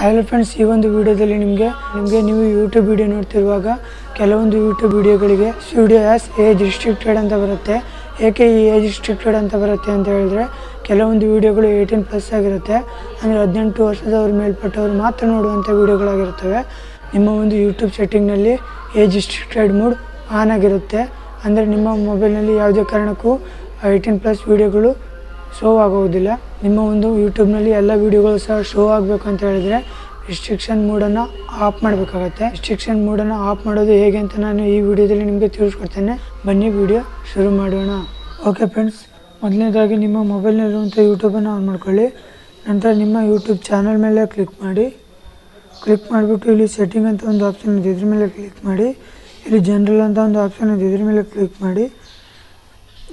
Hello friends, ಈ ಒಂದು ವಿಡಿಯೋದಲ್ಲಿ ನೀವು ಯೂಟ್ಯೂಬ್ ವಿಡಿಯೋ ನೋಡ್ತಿರುವಾಗ ಕೆಲವೊಂದು ಯೂಟ್ಯೂಬ್ ವಿಡಿಯೋಗಳಿಗೆ ಸ್ಟುಡಿಯೋ ಆಸ್ ಏಜ್ ರಿಸ್ಟ್ರಿಕ್ಟೆಡ್ ಅಂತ ಬರುತ್ತೆ. ಏಕೆ ಈ ಏಜ್ ರಿಸ್ಟ್ರಿಕ್ಟೆಡ್ ಅಂತ ಬರುತ್ತೆ ಅಂತ ಹೇಳಿದ್ರೆ, ಕೆಲವೊಂದು ವಿಡಿಯೋಗಳು 18+ ಆಗಿರುತ್ತೆ. ಅಂದರೆ 18 ವರ್ಷದವ್ರ ಮೇಲ್ಪಟ್ಟವರು ಮಾತ್ರ ನೋಡುವಂಥ ವಿಡಿಯೋಗಳಾಗಿರುತ್ತವೆ. ನಿಮ್ಮ ಒಂದು ಯೂಟ್ಯೂಬ್ ಸೆಟ್ಟಿಂಗ್ನಲ್ಲಿ ಏಜ್ ರಿಸ್ಟ್ರಿಕ್ಟೆಡ್ ಮೋಡ್ ಆನ್ ಆಗಿರುತ್ತೆ. ಅಂದರೆ ನಿಮ್ಮ ಮೊಬೈಲ್ನಲ್ಲಿ ಯಾವುದೇ ಕಾರಣಕ್ಕೂ 18+ ವಿಡಿಯೋಗಳು ಶೋ ಆಗುವುದಿಲ್ಲ. ನಿಮ್ಮ ಒಂದು ಯೂಟ್ಯೂಬ್ನಲ್ಲಿ ಎಲ್ಲ ವೀಡಿಯೋಗಳು ಸಹ ಶೋ ಆಗಬೇಕು ಅಂತ ಹೇಳಿದರೆ ರಿಸ್ಟ್ರಿಕ್ಷನ್ ಮೋಡನ್ನು ಆಫ್ ಮಾಡಬೇಕಾಗತ್ತೆ. ರಿಸ್ಟ್ರಿಕ್ಷನ್ ಮೋಡನ್ನು ಆಫ್ ಮಾಡೋದು ಹೇಗೆ ಅಂತ ನಾನು ಈ ವಿಡಿಯೋದಲ್ಲಿ ನಿಮಗೆ ತಿಳಿಸ್ಕೊಡ್ತೇನೆ. ಬನ್ನಿ ವಿಡಿಯೋ ಶುರು ಮಾಡೋಣ. ಓಕೆ ಫ್ರೆಂಡ್ಸ್, ಮೊದಲನೇದಾಗಿ ನಿಮ್ಮ ಮೊಬೈಲ್ನಲ್ಲಿರುವಂಥ ಯೂಟ್ಯೂಬನ್ನು ಆನ್ ಮಾಡ್ಕೊಳ್ಳಿ. ನಂತರ ನಿಮ್ಮ ಯೂಟ್ಯೂಬ್ ಚಾನಲ್ ಮೇಲೆ ಕ್ಲಿಕ್ ಮಾಡಿಬಿಟ್ಟು ಇಲ್ಲಿ ಸೆಟ್ಟಿಂಗ್ ಅಂತ ಒಂದು ಆಪ್ಷನ್ ಇದೆ, ಇದ್ರ ಮೇಲೆ ಕ್ಲಿಕ್ ಮಾಡಿ. ಇಲ್ಲಿ ಜನರಲ್ ಅಂತ ಒಂದು ಆಪ್ಷನ್ ಇದೆ, ಇದ್ರ ಮೇಲೆ ಕ್ಲಿಕ್ ಮಾಡಿ.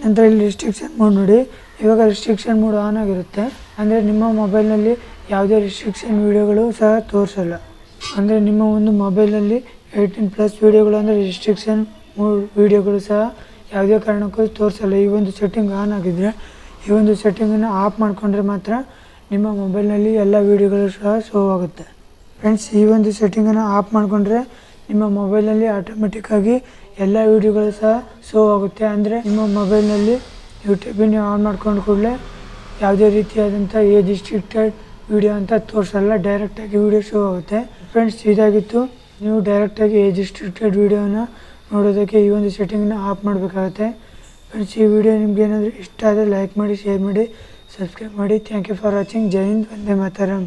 ನಂತರ ಇಲ್ಲಿ ರಿಸ್ಟ್ರಿಕ್ಷನ್ ಮೋಡ್ ನೋಡಿ. ಇವಾಗ ರಿಸ್ಟ್ರಿಕ್ಷನ್ ಮೋಡ್ ಆನ್ ಆಗಿರುತ್ತೆ. ಅಂದರೆ ನಿಮ್ಮ ಮೊಬೈಲ್ನಲ್ಲಿ ಯಾವುದೇ ರಿಸ್ಟ್ರಿಕ್ಷನ್ ವೀಡಿಯೋಗಳು ಸಹ ತೋರಿಸಲ್ಲ. ಅಂದರೆ ನಿಮ್ಮ ಒಂದು ಮೊಬೈಲಲ್ಲಿ 18+ ವೀಡಿಯೋಗಳು ಅಂದರೆ ರಿಸ್ಟ್ರಿಕ್ಷನ್ ಮೋಡ್ ವೀಡಿಯೋಗಳು ಸಹ ಯಾವುದೇ ಕಾರಣಕ್ಕೂ ತೋರಿಸಲ್ಲ. ಈ ಒಂದು ಸೆಟ್ಟಿಂಗ್ ಆನ್ ಆಗಿದ್ದರೆ, ಈ ಒಂದು ಸೆಟ್ಟಿಂಗನ್ನು ಆಫ್ ಮಾಡಿಕೊಂಡ್ರೆ ಮಾತ್ರ ನಿಮ್ಮ ಮೊಬೈಲ್ನಲ್ಲಿ ಎಲ್ಲ ವೀಡಿಯೋಗಳು ಸಹ ಶೋ ಆಗುತ್ತೆ. ಫ್ರೆಂಡ್ಸ್, ಈ ಒಂದು ಸೆಟ್ಟಿಂಗನ್ನು ಆಫ್ ಮಾಡಿಕೊಂಡ್ರೆ ನಿಮ್ಮ ಮೊಬೈಲ್ನಲ್ಲಿ ಆಟೋಮೆಟಿಕ್ಕಾಗಿ ಎಲ್ಲ ವೀಡಿಯೋಗಳು ಸಹ ಶೋ ಆಗುತ್ತೆ. ಅಂದರೆ ನಿಮ್ಮ ಮೊಬೈಲ್ನಲ್ಲಿ ಯೂಟ್ಯೂಬನ್ನು ಆನ್ ಮಾಡ್ಕೊಂಡು ಕೂಡಲೇ ಯಾವುದೇ ರೀತಿಯಾದಂಥ ಏಜ್ ರಿಸ್ಟ್ರಿಕ್ಟೆಡ್ ವೀಡಿಯೋ ಅಂತ ತೋರಿಸಲ್ಲ, ಡೈರೆಕ್ಟಾಗಿ ವೀಡಿಯೋ ಶೋ ಆಗುತ್ತೆ. ಫ್ರೆಂಡ್ಸ್, ಇದಾಗಿತ್ತು. ನೀವು ಡೈರೆಕ್ಟಾಗಿ ಏಜ್ ರಿಸ್ಟ್ರಿಕ್ಟೆಡ್ ವೀಡಿಯೋನ ನೋಡೋದಕ್ಕೆ ಈ ಒಂದು ಸೆಟ್ಟಿಂಗನ್ನ ಆಫ್ ಮಾಡಬೇಕಾಗುತ್ತೆ. ಫ್ರೆಂಡ್ಸ್, ಈ ವಿಡಿಯೋ ನಿಮ್ಗೆ ಏನಾದರೂ ಇಷ್ಟ ಆದರೆ ಲೈಕ್ ಮಾಡಿ, ಶೇರ್ ಮಾಡಿ, ಸಬ್ಸ್ಕ್ರೈಬ್ ಮಾಡಿ. Thank you for watching. ಜೈ ಹಿಂದ್, ವಂದೇ ಮಾತರಂ.